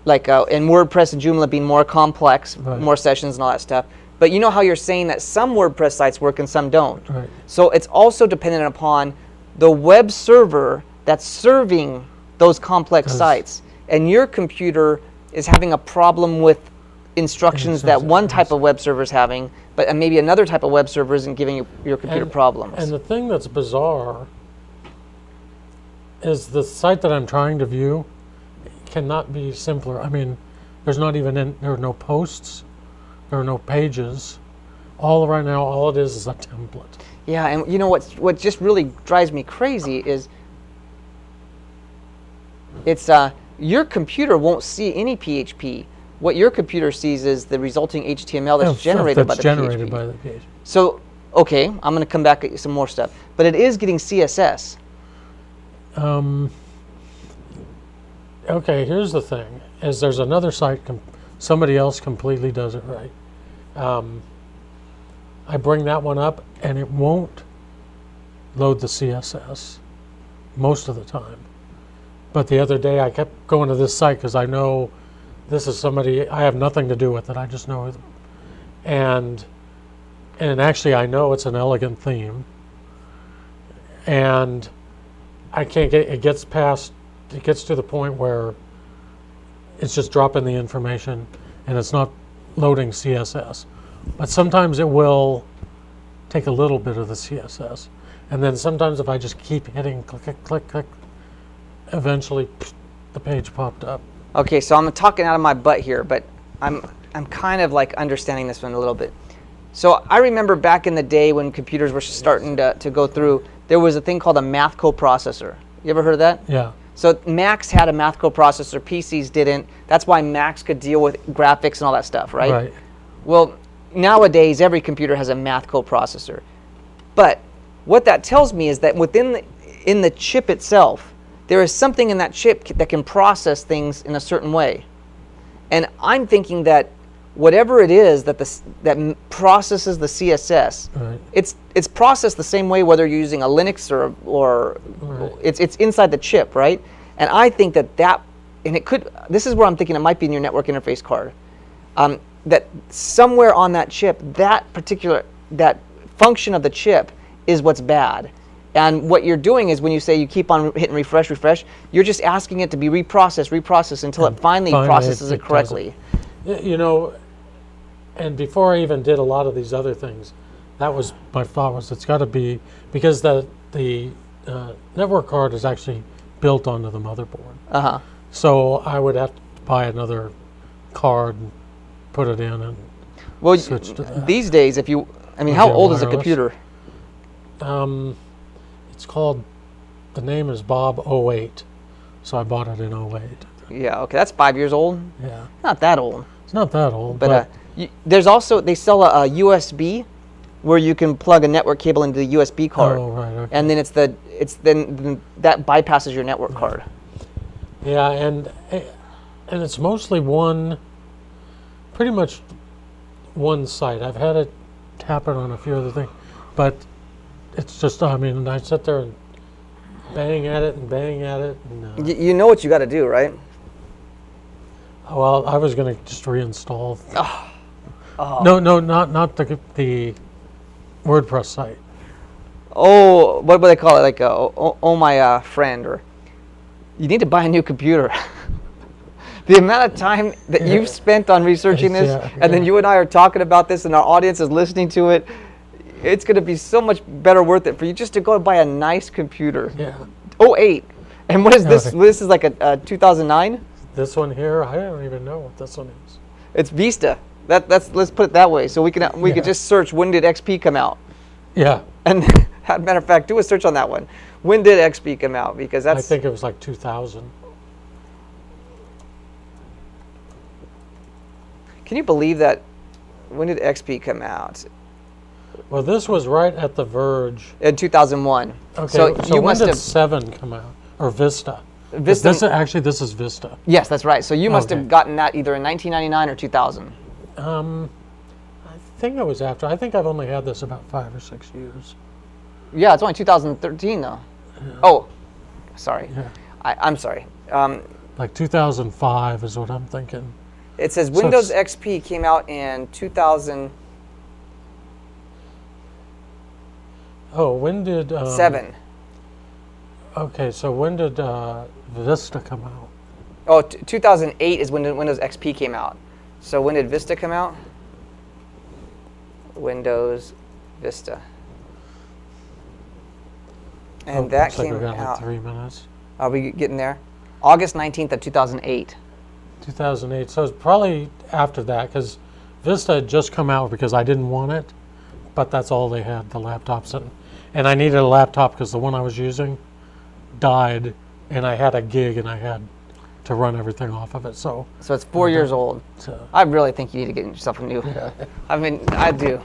like in WordPress and Joomla being more complex, Right. more sessions and all that stuff. But you know how you're saying that some WordPress sites work and some don't. Right. So it's also dependent upon the web server that's serving those complex sites. And your computer is having a problem with instructions that one type of web server is having, but maybe another type of web server isn't giving your computer problems. And the thing that's bizarre is the site that I'm trying to view cannot be simpler. I mean, there's not even there are no posts, there are no pages. All right now, all it is a template. Yeah, and you know what just really drives me crazy is it's your computer won't see any PHP. What your computer sees is the resulting HTML that's generated by the PHP. So, okay, I'm going to come back at some more stuff, but it is getting CSS. Okay, here's the thing: is there's another site, somebody else completely does it right. I bring that one up, and it won't load the CSS most of the time. But the other day, I kept going to this site because I know this is somebody, I have nothing to do with it. I just know it. And actually, I know it's an elegant theme. And I can't get, it gets to the point where it's just dropping the information and it's not loading CSS. But sometimes it will take a little bit of the CSS. And then sometimes if I just keep hitting click, click, click, click, eventually the page popped up. Okay, so I'm talking out of my butt here, but I'm kind of like understanding this one a little bit. So I remember back in the day when computers were starting to go through, there was a thing called a math coprocessor. You ever heard of that? Yeah. So Macs had a math coprocessor, PCs didn't. That's why Macs could deal with graphics and all that stuff, right? Right. Well, nowadays every computer has a math coprocessor. But what that tells me is that in the chip itself, there is something in that chip that can process things in a certain way. And I'm thinking that whatever it is that processes the CSS, Right. it's processed the same way whether you're using a Linux or Right. it's inside the chip, right? And I think this is where I'm thinking it might be in your network interface card. That somewhere on that chip, that function of the chip is what's bad. And what you're doing is when you say you keep on hitting refresh, you're just asking it to be reprocessed until it finally processes it correctly. You know, and before I even did a lot of these other things, that was my thought was it's got to be, because the network card is actually built onto the motherboard. Uh-huh. So I would have to buy another card and put it in and switch to that. These days, how old is a computer? It's called, the name is Bob 08, so I bought it in 08. Yeah, okay, that's 5 years old. Yeah. Not that old. It's not that old, But there's also, they sell a USB where you can plug a network cable into the USB card. Oh, right, okay. And then then that bypasses your network card. Yeah, and it's mostly pretty much one site. I've had it happen on a few other things, but it's just, I sit there and bang at it. And, you know what you got to do, right? well, I was going to just reinstall. Oh. No, not the WordPress site. Oh, what do they call it? Like, my friend, or you need to buy a new computer. The amount of time that you've spent on researching this, and then you and I are talking about this, and our audience is listening to it, it's going to be so much better worth it for you just to go and buy a nice computer. Yeah. 08. And what is this? Okay. This is like a 2009? This one here, I don't even know what this one is. It's Vista. Let's put it that way. So we could just search, when did XP come out? Yeah. And as a matter of fact, do a search on that one. When did XP come out? Because that's, I think it was like 2000. Can you believe that? When did XP come out? Well, this was right at the verge. In 2001. Okay, so you when must did have 7 come out? Or Vista? Vista. This is Vista. Yes, that's right. So you must have gotten that either in 1999 or 2000. think it was after. I think I've only had this about 5 or 6 years. Yeah, it's only 2013 though. Yeah. Oh, sorry. Yeah. I'm sorry. Like 2005 is what I'm thinking. It says So Windows it's- XP came out in 2007. Oh, when did... Okay, so when did Vista come out? Oh, 2008 is when Windows XP came out. So when did Vista come out? Windows Vista. And that looks like came we got out. like 3 minutes. Are we getting there? August 19th of 2008. 2008. So it's probably after that, because Vista had just come out because I didn't want it, but that's all they had, the laptops. And I needed a laptop because the one I was using died, and I had a gig, and I had to run everything off of it. So it's 4 years old. I really think you need to get yourself a new. Yeah. I mean, I do,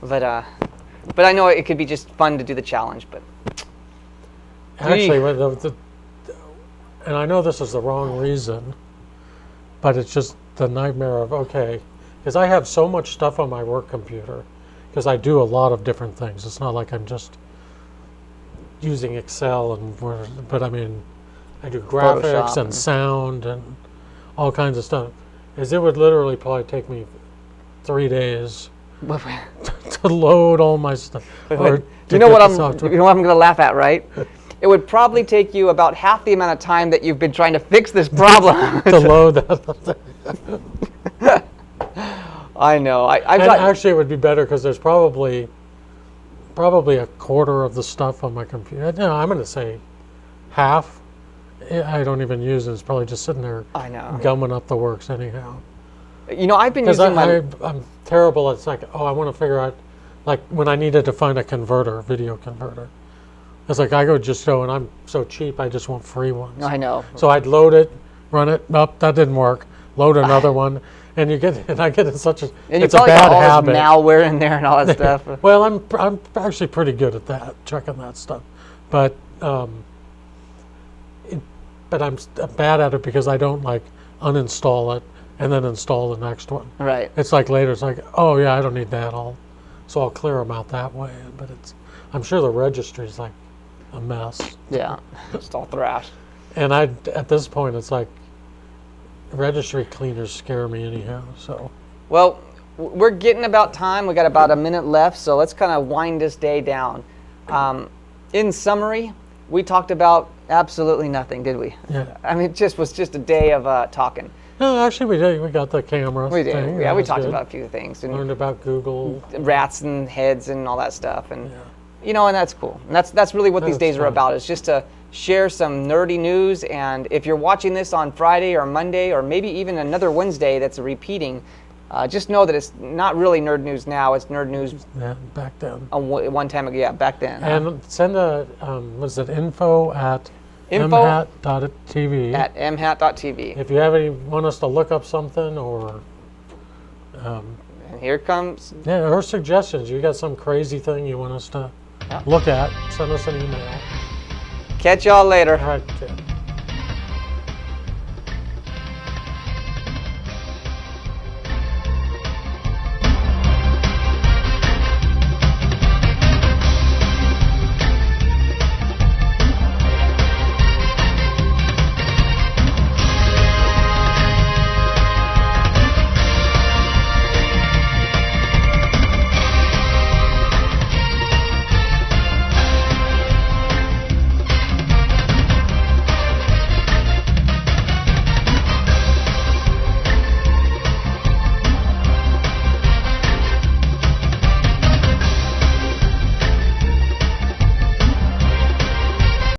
but I know it could be just fun to do the challenge. But actually, and I know this is the wrong reason, but it's just the nightmare of, okay, because I have so much stuff on my work computer, because I do a lot of different things. It's not like I'm just using Excel and Word, but I mean, I do graphics Photoshop and sound and all kinds of stuff. Is it would literally probably take me 3 days to load all my stuff. Or you know what I'm going to laugh at, right? It would probably take you about half the amount of time that you've been trying to fix this problem to load that. I know. Actually, it would be better because there's probably a quarter of the stuff on my computer. No, I'm going to say half. I don't even use it. It's probably just sitting there gumming up the works anyhow. You know, I've been using I'm terrible. It's like, I want to figure out, like when I needed to find a converter, video converter. It's like I go, and I'm so cheap, I just want free ones. I know. So I'd load it, run it. Nope, that didn't work. Load another one, and I get in such a. And it's you a probably bad got all habit. this malware in there and all that stuff. Well, I'm actually pretty good at that, checking that stuff, but I'm bad at it because I don't like uninstall it and then install the next one. Right. It's like later, it's like, oh yeah, I don't need that. So I'll clear them out that way. But I'm sure the registry's like a mess. Yeah, just all thrashed. And at this point, it's like registry cleaners scare me anyhow. So. Well, we're getting about time. We got about a minute left, so let's kind of wind this day down. In summary, we talked about absolutely nothing, did we? Yeah. I mean, it was just a day of talking. No, actually, we did. We got the camera. We did. Thing. Yeah, we talked good. about a few things. And learned about Google. Rats and heads and all that stuff. And you know, and that's cool. And that's really what these days are about, is just to share some nerdy news. And if you're watching this on Friday or Monday or maybe even another Wednesday that's repeating, just know that it's not really nerd news now. It's nerd news back then. One time ago, back then. And send info at MHAT.tv. At MHAT.tv. If you want us to look up something or... and here comes... Yeah, or suggestions. You got some crazy thing you want us to look at, send us an email. Catch y'all later. All right,